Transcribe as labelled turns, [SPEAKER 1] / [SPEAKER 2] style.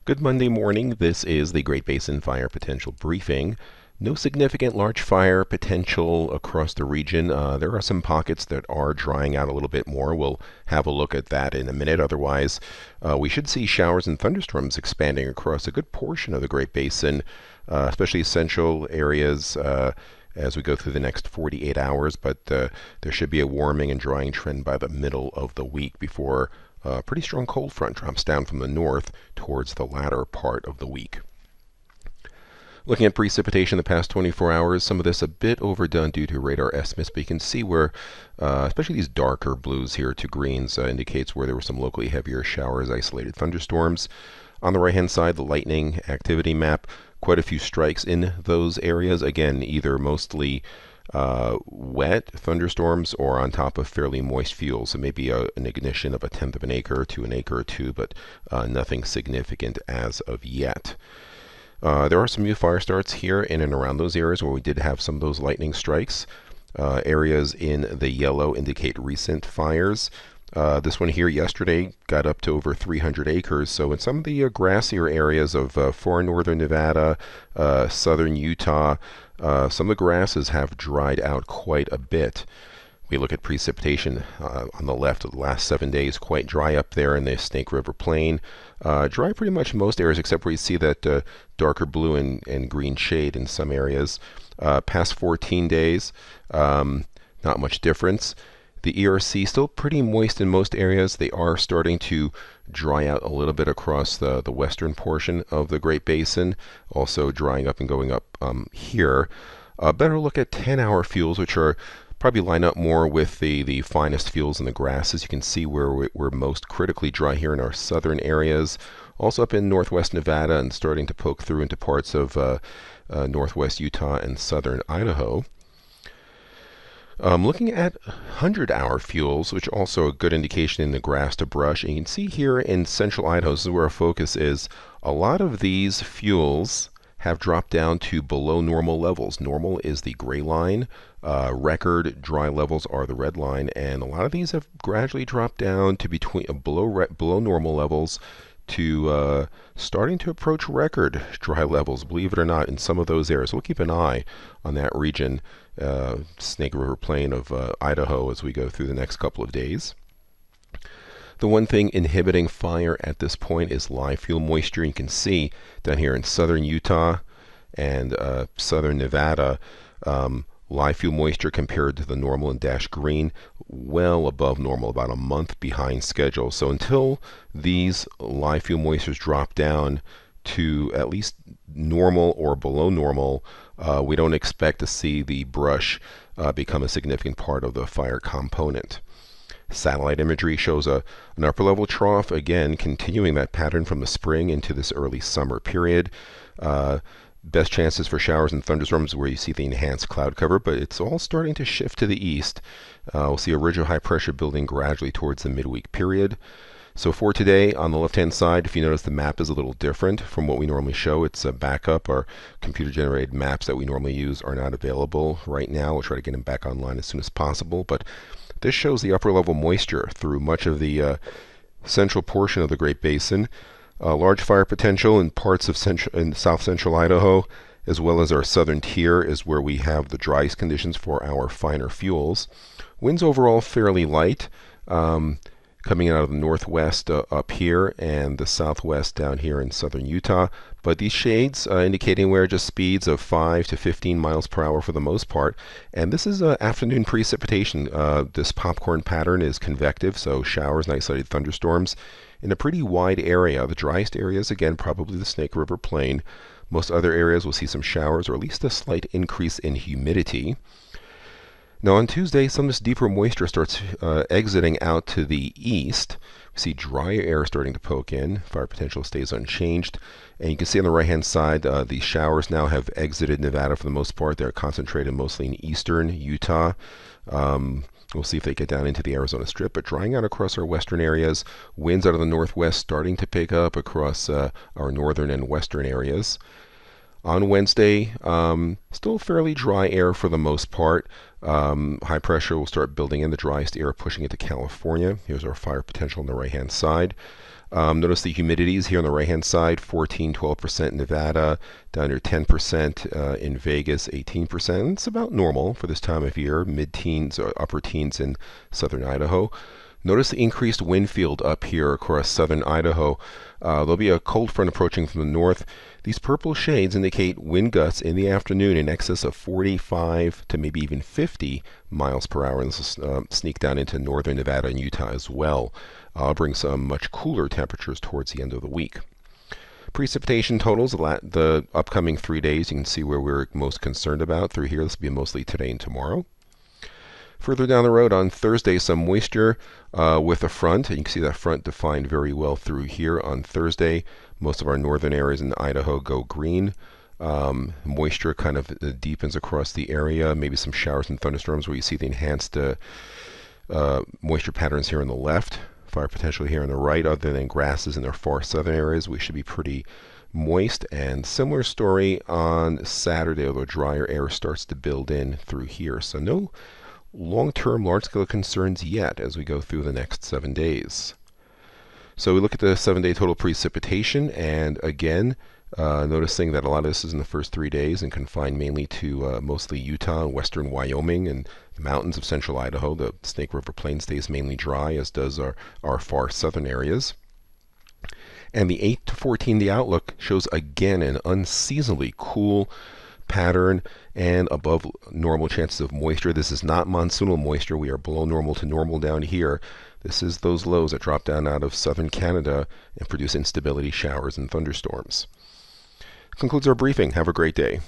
[SPEAKER 1] Good Monday morning. This is the Great Basin Fire Potential Briefing. No significant large fire potential across the region. There are some pockets that are drying out a little bit more. We'll have a look at that in a minute. Otherwise, we should see showers and thunderstorms expanding across a good portion of the Great Basin, especially central areas as we go through the next 48 hours. But there should be a warming and drying trend by the middle of the week before a pretty strong cold front drops down from the north towards the latter part of the week. Looking at precipitation the past 24 hours, some of this a bit overdone due to radar estimates, but you can see where, especially these darker blues here to greens, indicates where there were some locally heavier showers, isolated thunderstorms. On the right-hand side, the lightning activity map, quite a few strikes in those areas. Again, either mostly wet thunderstorms or on top of fairly moist fuels. So maybe an ignition of 1/10 of an acre to an acre or two, but nothing significant as of yet. There are some new fire starts here in and around those areas where we did have some of those lightning strikes. Areas in the yellow indicate recent fires. This one here yesterday got up to over 300 acres. So in some of the grassier areas of far northern Nevada, southern Utah, some of the grasses have dried out quite a bit. We look at precipitation on the left of the last 7 days, quite dry up there in the Snake River Plain. Dry pretty much in most areas except where you see that darker blue and green shade in some areas. Past 14 days, not much difference. The ERC still pretty moist in most areas. They are starting to dry out a little bit across the western portion of the Great Basin, also drying up and going up here. Better look at 10-hour fuels, which are probably line up more with the finest fuels in the grasses. You can see where we're most critically dry here in our southern areas. Also up in northwest Nevada and starting to poke through into parts of northwest Utah and southern Idaho. Looking at 100-hour fuels, which also a good indication in the grass to brush. And you can see here in central Idaho, this is where our focus is, a lot of these fuels have dropped down to below normal levels. Normal is the gray line. Record dry levels are the red line. And a lot of these have gradually dropped down to below normal levels to starting to approach record dry levels, believe it or not, in some of those areas. We'll keep an eye on that region, Snake River Plain of Idaho, as we go through the next couple of days. The one thing inhibiting fire at this point is live fuel moisture. You can see down here in southern Utah and southern Nevada, live fuel moisture compared to the normal in dash green, well above normal, about a month behind schedule. So until these live fuel moistures drop down to at least normal or below normal, we don't expect to see the brush become a significant part of the fire component. Satellite imagery shows an upper level trough, again continuing that pattern from the spring into this early summer period. Best chances for showers and thunderstorms where you see the enhanced cloud cover, but it's all starting to shift to the east. We'll see a ridge of high pressure building gradually towards the midweek period. So for today, on the left-hand side, if you notice the map is a little different from what we normally show. It's a backup. Our computer-generated maps that we normally use are not available right now. We'll try to get them back online as soon as possible. But this shows the upper-level moisture through much of the central portion of the Great Basin. Large fire potential in parts of south central Idaho, as well as our southern tier, is where we have the driest conditions for our finer fuels. Winds overall fairly light, coming out of the northwest up here and the southwest down here in southern Utah. But these shades indicating where just speeds of 5 to 15 miles per hour for the most part. And this is afternoon precipitation. This popcorn pattern is convective, so showers and isolated thunderstorms in a pretty wide area. The driest areas, again, probably the Snake River Plain. Most other areas will see some showers or at least a slight increase in humidity. Now on Tuesday, some of this deeper moisture starts exiting out to the east. We see drier air starting to poke in. Fire potential stays unchanged. And you can see on the right-hand side, the showers now have exited Nevada for the most part. They're concentrated mostly in eastern Utah. We'll see if they get down into the Arizona Strip, but drying out across our western areas. Winds out of the northwest starting to pick up across our northern and western areas. On Wednesday, still fairly dry air for the most part. High pressure will start building in, the driest air pushing into California. Here's our fire potential on the right-hand side. Notice the humidities here on the right-hand side, 14-12% in Nevada, down to 10% in Vegas, 18%. It's about normal for this time of year, mid-teens or upper teens in southern Idaho. Notice the increased wind field up here across southern Idaho. There'll be a cold front approaching from the north. These purple shades indicate wind gusts in the afternoon in excess of 45 to maybe even 50 miles per hour. And this will sneak down into northern Nevada and Utah as well. Bring some much cooler temperatures towards the end of the week. Precipitation totals, the upcoming 3 days, you can see where we're most concerned about through here. This will be mostly today and tomorrow. Further down the road on Thursday, some moisture with a front. You can see that front defined very well through here on Thursday. Most of our northern areas in Idaho go green. Moisture kind of deepens across the area. Maybe some showers and thunderstorms where you see the enhanced moisture patterns here on the left. Fire potential here on the right. Other than grasses in our far southern areas, we should be pretty moist. And similar story on Saturday, although drier air starts to build in through here. So no long-term large-scale concerns yet as we go through the next 7 days. So we look at the 7-day total precipitation, and again, noticing that a lot of this is in the first 3 days and confined mainly to mostly Utah and western Wyoming and the mountains of central Idaho. The Snake River Plain stays mainly dry, as does our far southern areas. And the 8 to 14-day outlook shows again an unseasonably cool pattern and above normal chances of moisture. This is not monsoonal moisture. We are below normal to normal down here. This is those lows that drop down out of southern Canada and produce instability, showers, and thunderstorms. Concludes our briefing. Have a great day.